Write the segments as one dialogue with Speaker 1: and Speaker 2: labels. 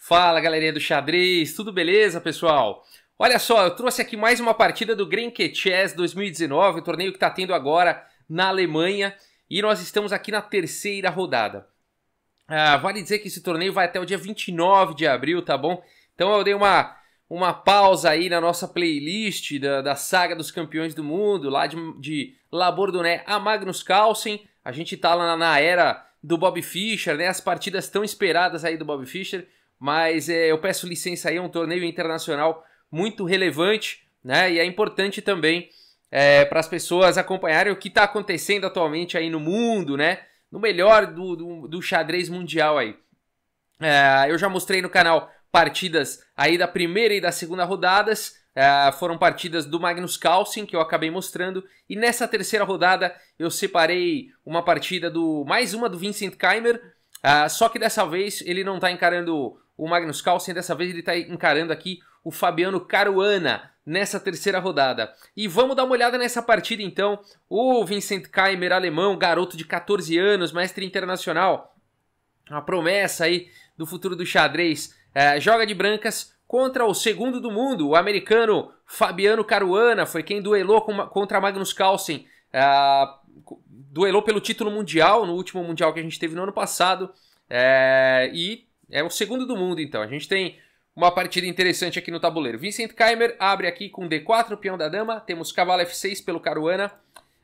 Speaker 1: Fala, galerinha do xadrez, tudo beleza, pessoal? Olha só, eu trouxe aqui mais uma partida do Grenke Chess 2019, o torneio que está tendo agora na Alemanha, e nós estamos aqui na terceira rodada. Vale dizer que esse torneio vai até o dia 29 de abril, tá bom? Então eu dei uma pausa aí na nossa playlist da saga dos campeões do mundo, lá de La Bourdonnais a Magnus Carlsen. A gente tá lá na era do Bob Fischer, né? As partidas tão esperadas aí do Bob Fischer. Mas eu peço licença aí, é um torneio internacional muito relevante, né? E é importante também para as pessoas acompanharem o que está acontecendo atualmente aí no mundo, né? No melhor do xadrez mundial aí. Eu já mostrei no canal partidas aí da primeira e da segunda rodadas. Foram partidas do Magnus Carlsen que eu acabei mostrando. E nessa terceira rodada eu separei uma partida mais uma do Vincent Keymer. Só que dessa vez ele não está encarando o Magnus Carlsen, dessa vez ele está encarando aqui o Fabiano Caruana nessa terceira rodada. E vamos dar uma olhada nessa partida então. O Vincent Keymer, alemão, garoto de 14 anos, mestre internacional, uma promessa aí do futuro do xadrez, joga de brancas contra o segundo do mundo, o americano Fabiano Caruana, foi quem duelou contra Magnus Carlsen, duelou pelo título mundial, no último mundial que a gente teve no ano passado, e é o segundo do mundo, então. A gente tem uma partida interessante aqui no tabuleiro. Vincent Keymer abre aqui com D4, peão da dama. Temos cavalo F6 pelo Caruana.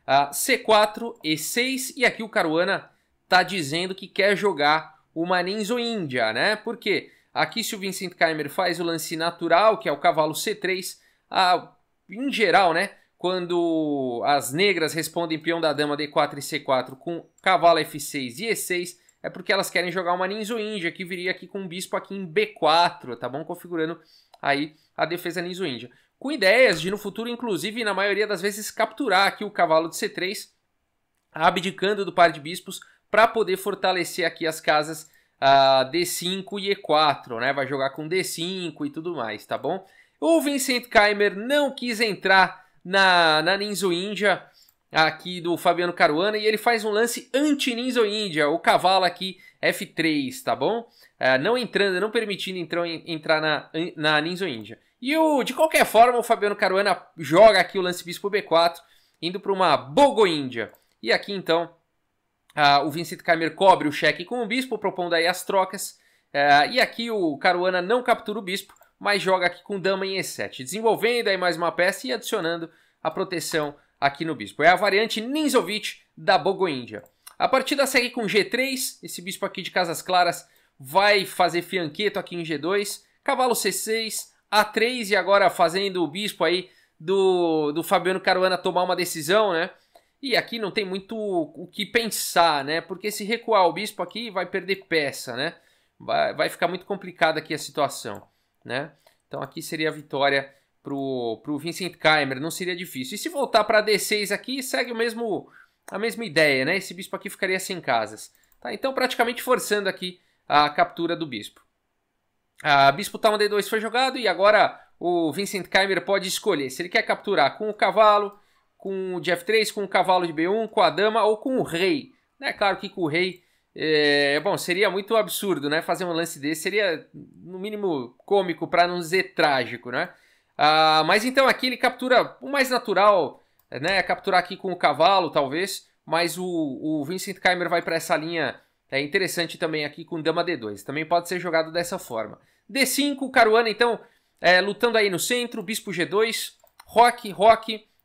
Speaker 1: C4, E6. E aqui o Caruana está dizendo que quer jogar uma Ninja, né? Por quê? Aqui se o Vincent Keymer faz o lance natural, que é o cavalo C3, em geral, né? Quando as negras respondem peão da dama D4 e C4 com cavalo F6 e E6, é porque elas querem jogar uma Ninja, que viria aqui com um bispo aqui em B4, tá bom? Configurando aí a defesa Ninja. Com ideias de no futuro, inclusive, na maioria das vezes, capturar aqui o cavalo de C3, abdicando do par de bispos, para poder fortalecer aqui as casas D5 e E4, né? Vai jogar com D5 e tudo mais, tá bom? O Vincent Keymer não quis entrar na Ninja aqui do Fabiano Caruana, e ele faz um lance anti-Ninja, o cavalo aqui F3, tá bom? Não permitindo entrar na Ninja. E de qualquer forma, o Fabiano Caruana joga aqui o lance bispo B4, indo para uma Bogoíndia. E aqui então, o Vincent Keymer cobre o cheque com o bispo, propondo aí as trocas. E aqui o Caruana não captura o bispo, mas joga aqui com dama em E7, desenvolvendo aí mais uma peça e adicionando a proteção aqui no bispo. É a variante Ninzovic da Bogoíndia. A partida segue com G3. Esse bispo aqui de casas claras vai fazer fianqueto aqui em G2. Cavalo C6, A3 e agora fazendo o bispo aí do Fabiano Caruana tomar uma decisão, né? E aqui não tem muito o que pensar, né? Porque se recuar o bispo aqui vai perder peça, né? Vai ficar muito complicada aqui a situação, né? Então aqui seria a vitória pro Vincent Keymer, não seria difícil. E se voltar para D6 aqui, segue a mesma ideia, né? Esse bispo aqui ficaria sem casas. Tá? Então, praticamente forçando aqui a captura do bispo. Bispo Tauma D2 foi jogado e agora o Vincent Keymer pode escolher se ele quer capturar com o cavalo, com o de F3, com o cavalo de B1, com a dama ou com o rei. É claro que com o rei, bom, seria muito absurdo, né? Fazer um lance desse seria, no mínimo, cômico, para não dizer trágico, né? Mas então aqui ele captura o mais natural, né? Capturar aqui com o cavalo, talvez. Mas o Vincent Keymer vai para essa linha interessante também aqui com dama D2. Também pode ser jogado dessa forma. D5, o Caruana então lutando aí no centro. Bispo G2, roque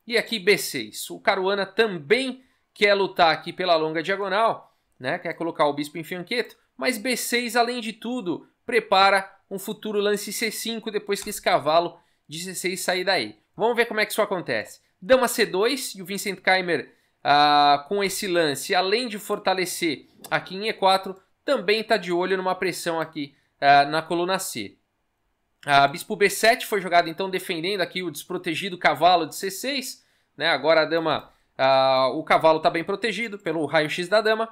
Speaker 1: e aqui B6. O Caruana também quer lutar aqui pela longa diagonal, né? Quer colocar o bispo em fianqueto. Mas B6, além de tudo, prepara um futuro lance C5 depois que esse cavalo de C6 sair daí. Vamos ver como é que isso acontece. Dama C2 e o Vincent Keymer com esse lance, além de fortalecer aqui em E4, também está de olho numa pressão aqui na coluna C. Bispo B7 foi jogado então defendendo aqui o desprotegido cavalo de C6. Né? Agora a dama, o cavalo está bem protegido pelo raio-x da dama.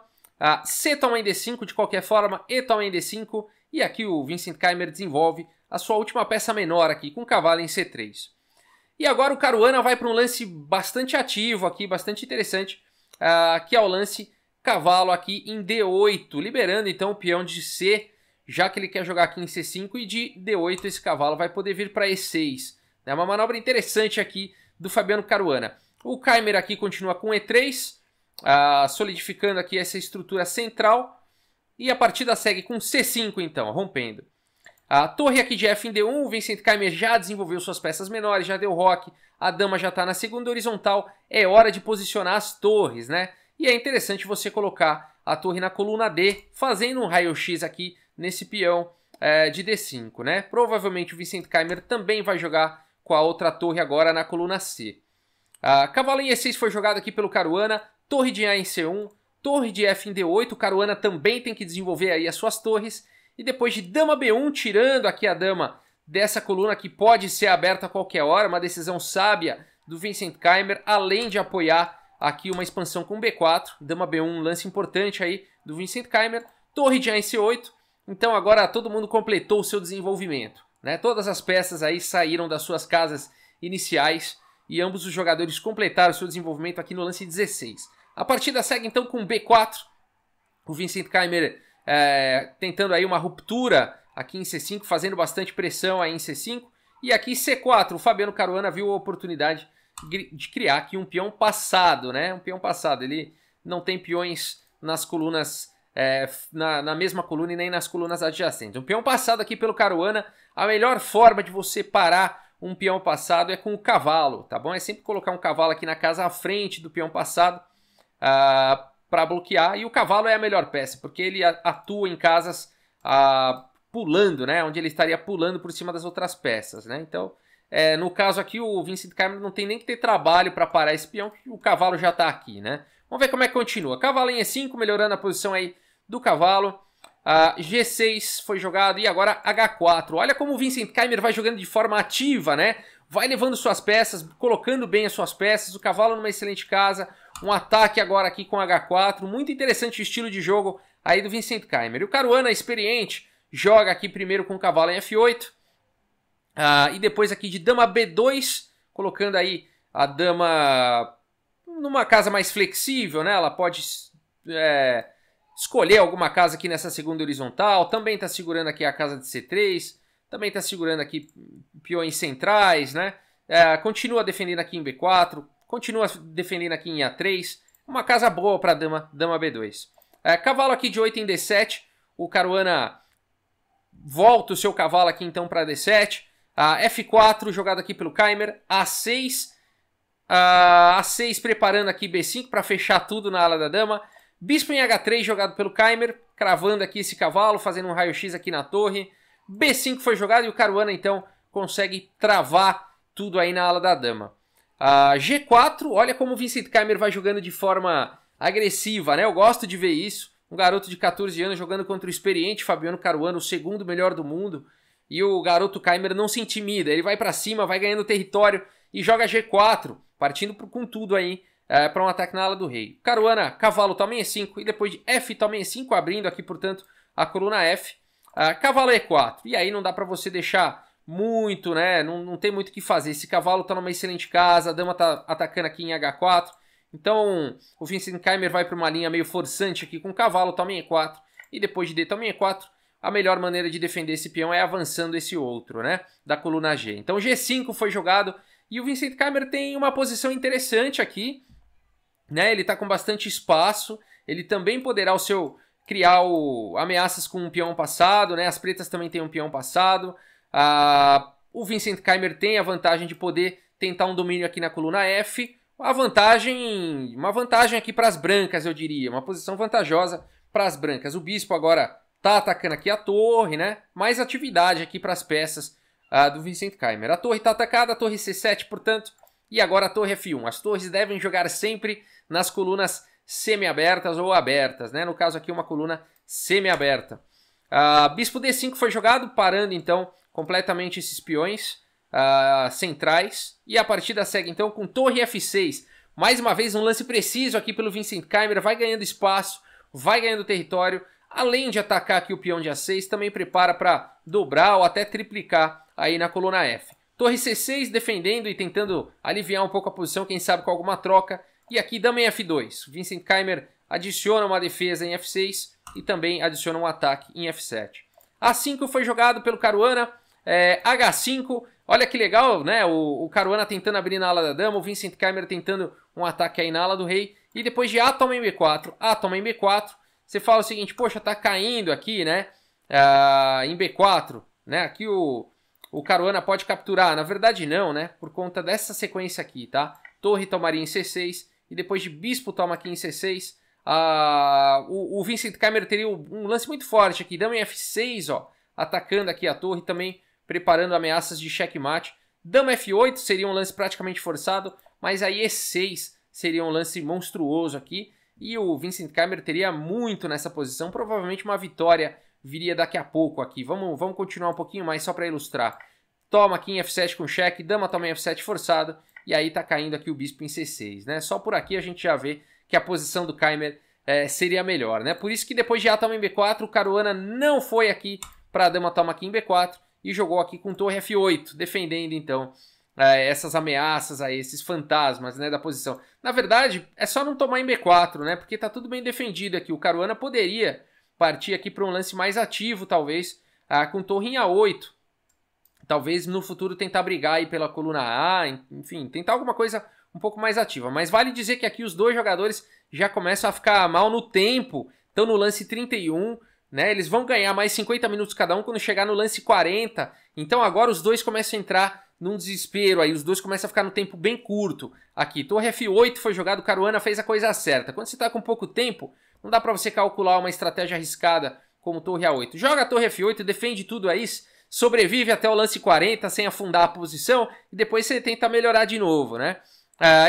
Speaker 1: C toma em D5 de qualquer forma, E toma em D5 e aqui o Vincent Keymer desenvolve a sua última peça menor aqui, com o cavalo em C3. E agora o Caruana vai para um lance bastante ativo aqui, bastante interessante, que é o lance cavalo aqui em D8, liberando então o peão de C já que ele quer jogar aqui em C5, e de D8 esse cavalo vai poder vir para E6. É uma manobra interessante aqui do Fabiano Caruana. O Keimer aqui continua com E3, solidificando aqui essa estrutura central, e a partida segue com C5 então, rompendo. A torre aqui de F em D1, o Vincent Keimer já desenvolveu suas peças menores, já deu roque, a dama já está na segunda horizontal, é hora de posicionar as torres, né? E é interessante você colocar a torre na coluna D, fazendo um raio-x aqui nesse peão de D5, né? Provavelmente o Vincent Keimer também vai jogar com a outra torre agora na coluna C. Cavalo em E6 foi jogado aqui pelo Caruana, torre de A em C1, torre de F em D8, o Caruana também tem que desenvolver aí as suas torres, e depois de dama B1, tirando aqui a dama dessa coluna que pode ser aberta a qualquer hora, uma decisão sábia do Vincent Keimer, além de apoiar aqui uma expansão com B4, dama B1, um lance importante aí do Vincent Keimer, torre de A em C8, então agora todo mundo completou o seu desenvolvimento, né? Todas as peças aí saíram das suas casas iniciais e ambos os jogadores completaram o seu desenvolvimento aqui no lance 16. A partida segue então com B4, o Vincent Keimer tentando aí uma ruptura aqui em C5, fazendo bastante pressão aí em C5. E aqui C4, o Fabiano Caruana viu a oportunidade de criar aqui um peão passado, né? Um peão passado, ele não tem peões nas colunas, na mesma coluna e nem nas colunas adjacentes. Um peão passado aqui pelo Caruana, a melhor forma de você parar um peão passado é com o cavalo, tá bom? É sempre colocar um cavalo aqui na casa à frente do peão passado, para bloquear, e o cavalo é a melhor peça, porque ele atua em casas pulando, né, onde ele estaria pulando por cima das outras peças, né? Então, no caso aqui, o Vincent Keimer não tem nem que ter trabalho para parar esse peão, que o cavalo já está aqui, né? Vamos ver como é que continua. Cavalo em E5, melhorando a posição aí do cavalo. G6 foi jogado, e agora H4. Olha como o Vincent Keimer vai jogando de forma ativa, né? Vai levando suas peças, colocando bem as suas peças, o cavalo numa excelente casa. Um ataque agora aqui com H4, muito interessante o estilo de jogo aí do Vincent Keimer. E o Caruana, experiente, joga aqui primeiro com o cavalo em F8, e depois aqui de dama B2, colocando aí a dama numa casa mais flexível, né? Ela pode escolher alguma casa aqui nessa segunda horizontal, também está segurando aqui a casa de C3, também está segurando aqui peões centrais, né? Continua defendendo aqui em B4, continua defendendo aqui em A3. Uma casa boa para dama B2. Cavalo aqui de 8 em D7. O Caruana volta o seu cavalo aqui então para D7. F4 jogado aqui pelo Keimer. A6. A6 preparando aqui B5 para fechar tudo na ala da dama. Bispo em H3 jogado pelo Keimer. Cravando aqui esse cavalo, fazendo um raio-x aqui na torre. B5 foi jogado e o Caruana então consegue travar tudo aí na ala da dama. G4, olha como o Vincent Keimer vai jogando de forma agressiva, né? Eu gosto de ver isso. Um garoto de 14 anos jogando contra o experiente Fabiano Caruana, o segundo melhor do mundo. E o garoto Keimer não se intimida. Ele vai pra cima, vai ganhando território e joga G4, partindo com tudo aí para um ataque na ala do rei. Caruana, cavalo toma em E5 e depois de F toma em E5, abrindo aqui, portanto, a coluna F. Cavalo E4. E aí não dá pra você deixar muito, né? Não tem muito o que fazer. Esse cavalo tá numa excelente casa, a dama tá atacando aqui em H4. Então, o Vincent Keimer vai para uma linha meio forçante aqui com o cavalo, toma em E4. E depois de D toma em E4, a melhor maneira de defender esse peão é avançando esse outro, né? Da coluna G. Então, G5 foi jogado e o Vincent Keimer tem uma posição interessante aqui, né? Ele tá com bastante espaço. Ele também poderá criar ameaças com um peão passado, né? As pretas também têm um peão passado. O Vincent Keimer tem a vantagem de poder tentar um domínio aqui na coluna F. Uma vantagem aqui para as brancas, eu diria. Uma posição vantajosa para as brancas. O bispo agora está atacando aqui a torre, né? Mais atividade aqui para as peças do Vincent Keimer. A torre está atacada, a torre C7, portanto. E agora a torre F1. As torres devem jogar sempre nas colunas semi-abertas ou abertas, né? No caso aqui uma coluna semi-aberta. Bispo D5 foi jogado, parando então completamente esses peões centrais. E a partida segue então com torre F6. Mais uma vez um lance preciso aqui pelo Vincent Keimer. Vai ganhando espaço, vai ganhando território. Além de atacar aqui o peão de A6, também prepara para dobrar ou até triplicar aí na coluna F. Torre C6 defendendo e tentando aliviar um pouco a posição, quem sabe com alguma troca. E aqui dama em F2. Vincent Keimer adiciona uma defesa em F6 e também adiciona um ataque em F7. A5 foi jogado pelo Caruana, H5, olha que legal, né? O Caruana tentando abrir na ala da dama, o Vincent Keimer tentando um ataque aí na ala do rei. E depois de A toma em B4, A toma em B4, você fala o seguinte, poxa, tá caindo aqui, né? Em B4, né? Aqui o Caruana pode capturar. Na verdade não, né? Por conta dessa sequência aqui, tá? Torre tomaria em C6 e depois de bispo toma aqui em C6. O Vincent Keimer teria um lance muito forte aqui. Dama em F6, ó. Atacando aqui a torre também, preparando ameaças de checkmate. Dama F8 seria um lance praticamente forçado, mas aí E6 seria um lance monstruoso aqui. E o Vincent Keimer teria muito nessa posição. Provavelmente uma vitória viria daqui a pouco aqui. Vamos continuar um pouquinho mais só para ilustrar. Toma aqui em F7 com cheque, dama toma em F7 forçado. E aí tá caindo aqui o bispo em C6, né? Só por aqui a gente já vê que a posição do Keimer seria melhor, né? Por isso que depois de A toma em B4, o Caruana não foi aqui para a dama toma aqui em B4 e jogou aqui com torre F8, defendendo então essas ameaças aí, esses fantasmas, né, da posição. Na verdade, é só não tomar em B4, né? Porque tá tudo bem defendido aqui. O Caruana poderia partir aqui para um lance mais ativo, talvez, com torre em A8. Talvez no futuro tentar brigar aí pela coluna A, enfim, tentar alguma coisa um pouco mais ativa. Mas vale dizer que aqui os dois jogadores já começam a ficar mal no tempo. Estão no lance 31, né? Eles vão ganhar mais 50 minutos cada um quando chegar no lance 40. Então agora os dois começam a entrar num desespero aí. Os dois começam a ficar no tempo bem curto. Aqui, torre F8 foi jogado, o Caruana fez a coisa certa. Quando você está com pouco tempo, não dá para você calcular uma estratégia arriscada como torre A8. Joga a torre F8, defende tudo aí, sobrevive até o lance 40 sem afundar a posição e depois você tenta melhorar de novo, né?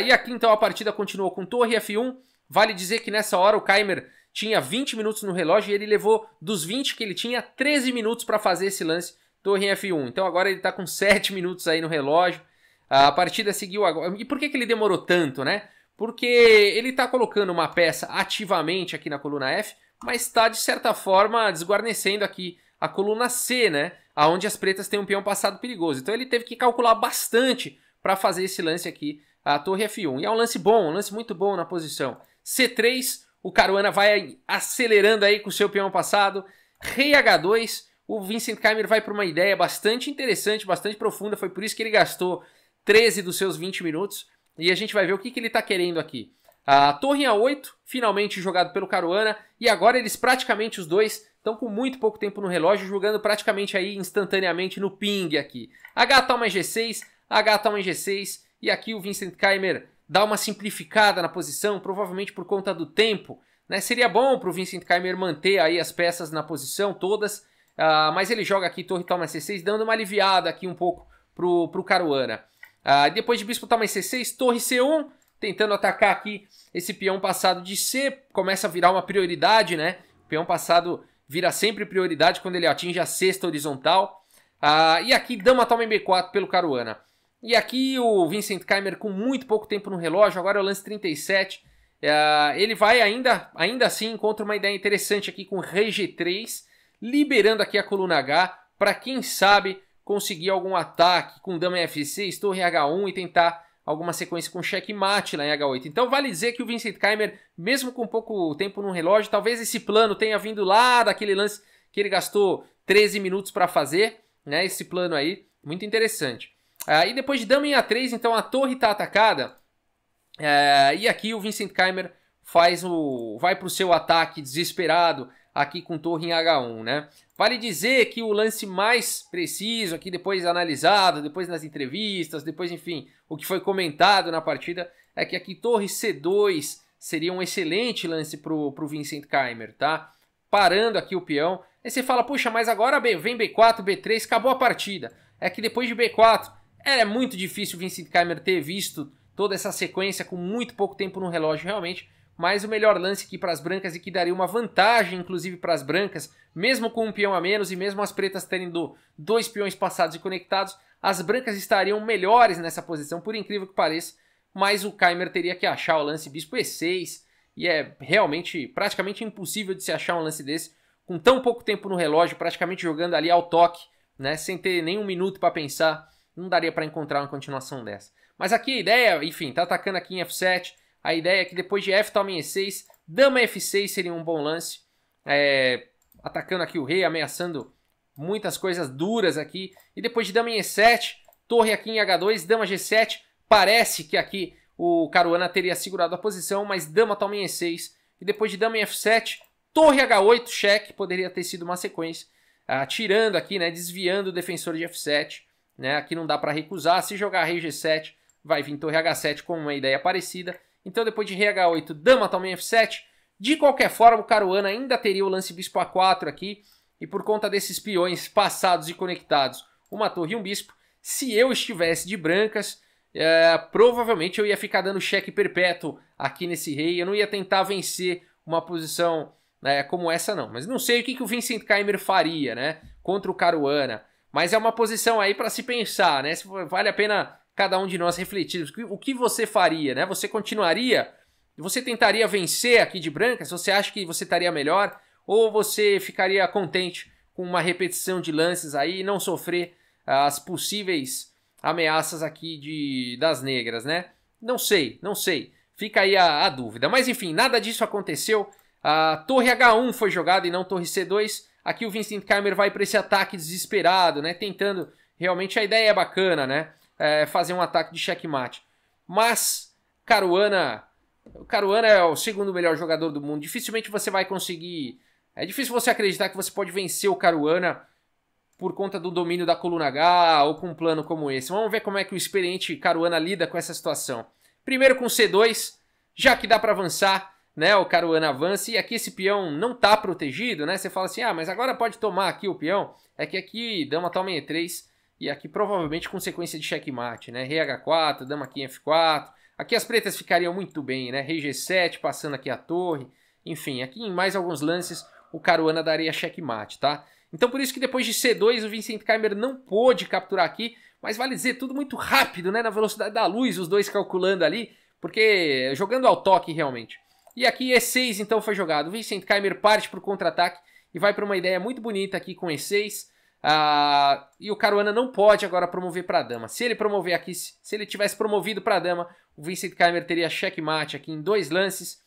Speaker 1: E aqui então a partida continuou com torre F1. Vale dizer que nessa hora o Keimer tinha 20 minutos no relógio e ele levou dos 20 que ele tinha 13 minutos para fazer esse lance torre F1. Então agora ele está com 7 minutos aí no relógio. A partida seguiu agora. E por que ele demorou tanto, né? Porque ele está colocando uma peça ativamente aqui na coluna F, mas está de certa forma desguarnecendo aqui a coluna C, né? Aonde as pretas têm um peão passado perigoso. Então ele teve que calcular bastante para fazer esse lance aqui, a torre F1. E é um lance bom, um lance muito bom na posição. C3, o Caruana vai acelerando aí com o seu peão passado. Rei H2, o Vincent Keimer vai para uma ideia bastante interessante, bastante profunda. Foi por isso que ele gastou 13 dos seus 20 minutos. E a gente vai ver o que ele está querendo aqui. A torre A8, finalmente jogado pelo Caruana. E agora eles praticamente os dois estão com muito pouco tempo no relógio, jogando praticamente aí instantaneamente no ping aqui. H toma em G6, H toma em G6. E aqui o Vincent Keimer dá uma simplificada na posição, provavelmente por conta do tempo, né? Seria bom para o Vincent Keimer manter aí as peças na posição todas, mas ele joga aqui torre toma C6, dando uma aliviada aqui um pouco pro Caruana. Depois de bispo toma C6, torre C1, tentando atacar aqui esse peão passado de C, começa a virar uma prioridade, né? O peão passado vira sempre prioridade quando ele atinge a sexta horizontal. E aqui dama toma em B4 pelo Caruana. E aqui o Vincent Keimer com muito pouco tempo no relógio, agora é o lance 37. Ele vai ainda assim, encontra uma ideia interessante aqui com rei G3, liberando aqui a coluna H, para quem sabe conseguir algum ataque com dama em F6, torre H1 e tentar alguma sequência com checkmate lá em H8. Então vale dizer que o Vincent Keimer, mesmo com pouco tempo no relógio, talvez esse plano tenha vindo lá daquele lance que ele gastou 13 minutos para fazer, né? Esse plano aí, muito interessante. E depois de dama em A3, então a torre está atacada. E aqui o Vincent Keimer vai para o seu ataque desesperado aqui com torre em H1, né? Vale dizer que o lance mais preciso aqui, depois analisado, depois nas entrevistas, depois, enfim, o que foi comentado na partida, é que aqui torre C2 seria um excelente lance pro Vincent Keimer, tá? Parando aqui o peão. Aí você fala, puxa, mas agora vem B4, B3, acabou a partida. É que depois de B4, é muito difícil o Vincent Keimer ter visto toda essa sequência com muito pouco tempo no relógio, realmente. Mas o melhor lance aqui para as brancas e que daria uma vantagem, inclusive para as brancas, mesmo com um peão a menos e mesmo as pretas tendo dois peões passados e conectados, as brancas estariam melhores nessa posição, por incrível que pareça, mas o Keimer teria que achar o lance bispo E6, e é realmente praticamente impossível de se achar um lance desse, com tão pouco tempo no relógio, praticamente jogando ali ao toque, né, sem ter nenhum minuto para pensar, não daria para encontrar uma continuação dessa. Mas aqui a ideia, enfim, tá atacando aqui em F7, a ideia é que depois de F toma em E6, dama F6 seria um bom lance. Atacando aqui o rei, ameaçando muitas coisas duras aqui. E depois de dama em E7, torre aqui em H2, dama G7. Parece que aqui o Caruana teria segurado a posição, mas dama toma em E6. E depois de dama em F7, torre H8, cheque, poderia ter sido uma sequência. Tirando aqui, né, desviando o defensor de F7. Né, aqui não dá para recusar. Se jogar rei G7, vai vir torre H7 com uma ideia parecida. Então depois de rei H8, dama toma em F7. De qualquer forma, o Caruana ainda teria o lance bispo A4 aqui. E por conta desses peões passados e conectados, uma torre e um bispo, se eu estivesse de brancas, provavelmente eu ia ficar dando cheque perpétuo aqui nesse rei. Eu não ia tentar vencer uma posição como essa não. Mas não sei o que o Vincent Keimer faria, né, contra o Caruana. Mas é uma posição aí para se pensar, né? Vale a pena cada um de nós refletir. O que você faria, né? Você continuaria? Você tentaria vencer aqui de brancas? Você acha que você estaria melhor? Ou você ficaria contente com uma repetição de lances aí e não sofrer as possíveis ameaças aqui das negras, né? Não sei, não sei. Fica aí a dúvida. Mas enfim, nada disso aconteceu. A torre H1 foi jogada e não torre C2. Aqui o Vincent Keimer vai para esse ataque desesperado, né? Tentando, realmente a ideia é bacana, né? Fazer um ataque de checkmate. Mas o Caruana é o segundo melhor jogador do mundo. Dificilmente você vai conseguir... É difícil você acreditar que você pode vencer o Caruana por conta do domínio da coluna H ou com um plano como esse. Vamos ver como é que o experiente Caruana lida com essa situação. Primeiro com C2, já que dá para avançar, né? O Caruana avança e aqui esse peão não está protegido, né? Você fala assim, mas agora pode tomar aqui o peão. É que aqui dama toma em E3 e aqui provavelmente com sequência de checkmate, né? Rei H4, dama aqui em F4. Aqui as pretas ficariam muito bem, né? Rei G7, passando aqui a torre. Enfim, aqui em mais alguns lances o Caruana daria checkmate, tá? Então por isso que depois de C2 o Vincent Keimer não pôde capturar aqui, mas vale dizer, tudo muito rápido, né? Na velocidade da luz, os dois calculando ali, porque jogando ao toque realmente. E aqui E6 então foi jogado. O Vincent Keimer parte para o contra-ataque e vai para uma ideia muito bonita aqui com E6. E o Caruana não pode agora promover para a dama. Se ele promover aqui, se ele tivesse promovido para a dama, o Vincent Keimer teria checkmate aqui em dois lances,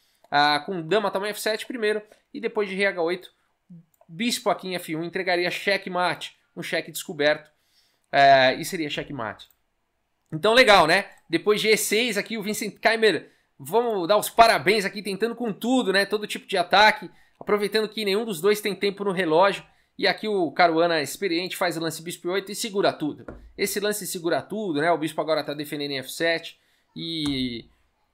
Speaker 1: com dama tamanho F7 primeiro e depois de rei H8, bispo aqui em F1 entregaria checkmate, um cheque descoberto, e seria checkmate. Então legal, né? Depois de E6 aqui o Vincent Keimer, vamos dar os parabéns aqui, tentando com tudo, né? Todo tipo de ataque, aproveitando que nenhum dos dois tem tempo no relógio. E aqui o Caruana experiente faz o lance bispo 8 e segura tudo. Esse lance segura tudo, né? O bispo agora está defendendo em F7 e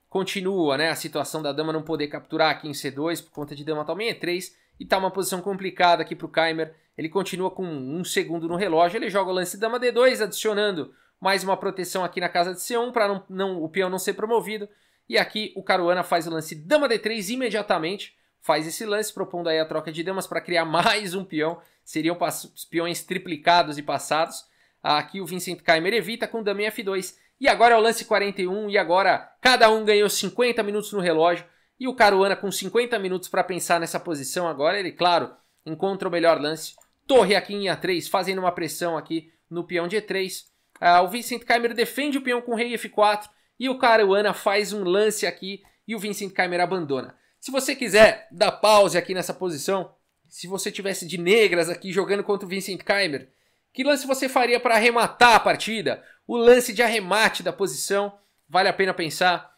Speaker 1: continua, né? A situação da dama não poder capturar aqui em C2 por conta de dama toma em E3. E tá uma posição complicada aqui para o Keimer. Ele continua com 1 segundo no relógio. Ele joga o lance dama D2, adicionando mais uma proteção aqui na casa de C1 para o peão não ser promovido. E aqui o Caruana faz o lance dama D3 imediatamente. Faz esse lance, propondo aí a troca de damas para criar mais um peão. Seriam os peões triplicados e passados. Aqui o Vincent Keimer evita com dama em F2. E agora é o lance 41. E agora cada um ganhou 50 minutos no relógio. E o Caruana com 50 minutos para pensar nessa posição agora. Ele, claro, encontra o melhor lance. Torre aqui em A3, fazendo uma pressão aqui no peão de E3. O Vincent Keimer defende o peão com rei F4. E o Caruana faz um lance aqui e o Vincent Keimer abandona. Se você quiser dar pause aqui nessa posição, se você tivesse de negras aqui jogando contra o Vincent Keimer, que lance você faria para arrematar a partida? O lance de arremate da posição, vale a pena pensar.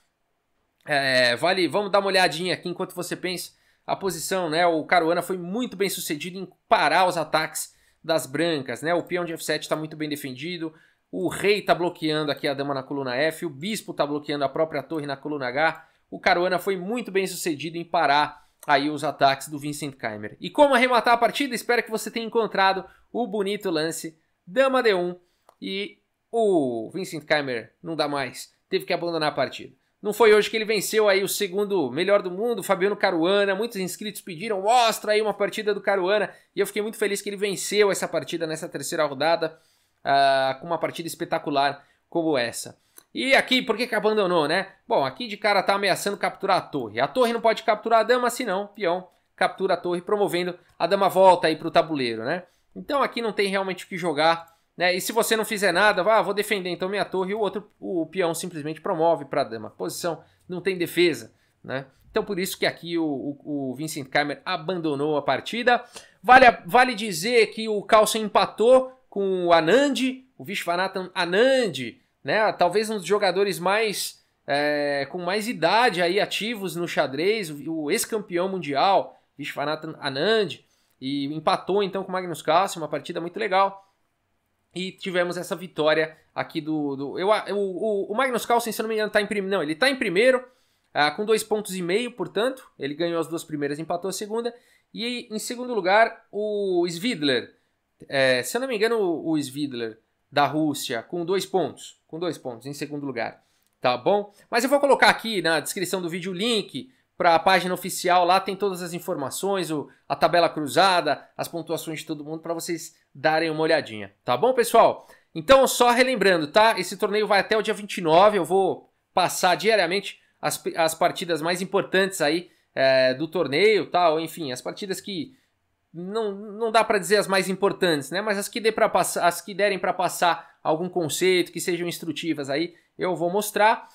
Speaker 1: Vamos dar uma olhadinha aqui enquanto você pensa. A posição, né? O Caruana foi muito bem sucedido em parar os ataques das brancas, né? O peão de F7 está muito bem defendido. O rei está bloqueando aqui a dama na coluna F. O bispo está bloqueando a própria torre na coluna H. O Caruana foi muito bem sucedido em parar aí os ataques do Vincent Keimer. E como arrematar a partida? Espero que você tenha encontrado o bonito lance dama D1 e o Vincent Keimer não dá mais, teve que abandonar a partida. Não foi hoje que ele venceu aí o segundo melhor do mundo, Fabiano Caruana. Muitos inscritos pediram, mostra aí uma partida do Caruana. E eu fiquei muito feliz que ele venceu essa partida nessa terceira rodada, com uma partida espetacular como essa. E aqui, por que abandonou, né? Bom, aqui de cara tá ameaçando capturar a torre. A torre não pode capturar a dama, senão o peão captura a torre, promovendo a dama volta aí pro tabuleiro, né? Então aqui não tem realmente o que jogar, né? E se você não fizer nada, vou defender então minha torre, e o peão simplesmente promove para a dama. Posição não tem defesa, né? Então por isso que aqui o Vincent Keimer abandonou a partida. Vale dizer que o Carlsen empatou com o Anand, o Viswanathan Anand, né? Talvez um dos jogadores mais com mais idade aí ativos no xadrez, o ex-campeão mundial, Viswanathan Anand, e empatou então com o Magnus Carlsen, uma partida muito legal. E tivemos essa vitória aqui o Magnus Carlsen, se eu não me engano, está em primeiro. Não, ele está em primeiro, com 2,5 pontos, portanto. Ele ganhou as 2 primeiras, empatou a segunda. E em segundo lugar, o Svidler. Se eu não me engano, o Svidler da Rússia, com 2 pontos. Com 2 pontos, em segundo lugar. Tá bom? Mas eu vou colocar aqui na descrição do vídeo o link para a página oficial. Lá tem todas as informações, a tabela cruzada, as pontuações de todo mundo, para vocês darem uma olhadinha. Tá bom, pessoal? Então, só relembrando, tá? Esse torneio vai até o dia 29. Eu vou passar diariamente as partidas mais importantes aí do torneio, tá? Ou, enfim, as partidas que não dá para dizer as mais importantes, né? Mas as que derem para passar algum conceito, que sejam instrutivas aí, eu vou mostrar.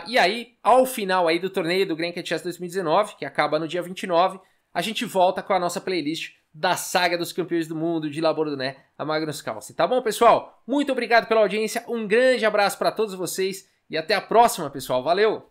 Speaker 1: E aí, ao final aí do torneio do Grand Chess 2019, que acaba no dia 29, a gente volta com a nossa playlist da saga dos campeões do mundo de La Bourdonnais a Magnus Carlsen. Tá bom, pessoal? Muito obrigado pela audiência, um grande abraço para todos vocês e até a próxima, pessoal. Valeu!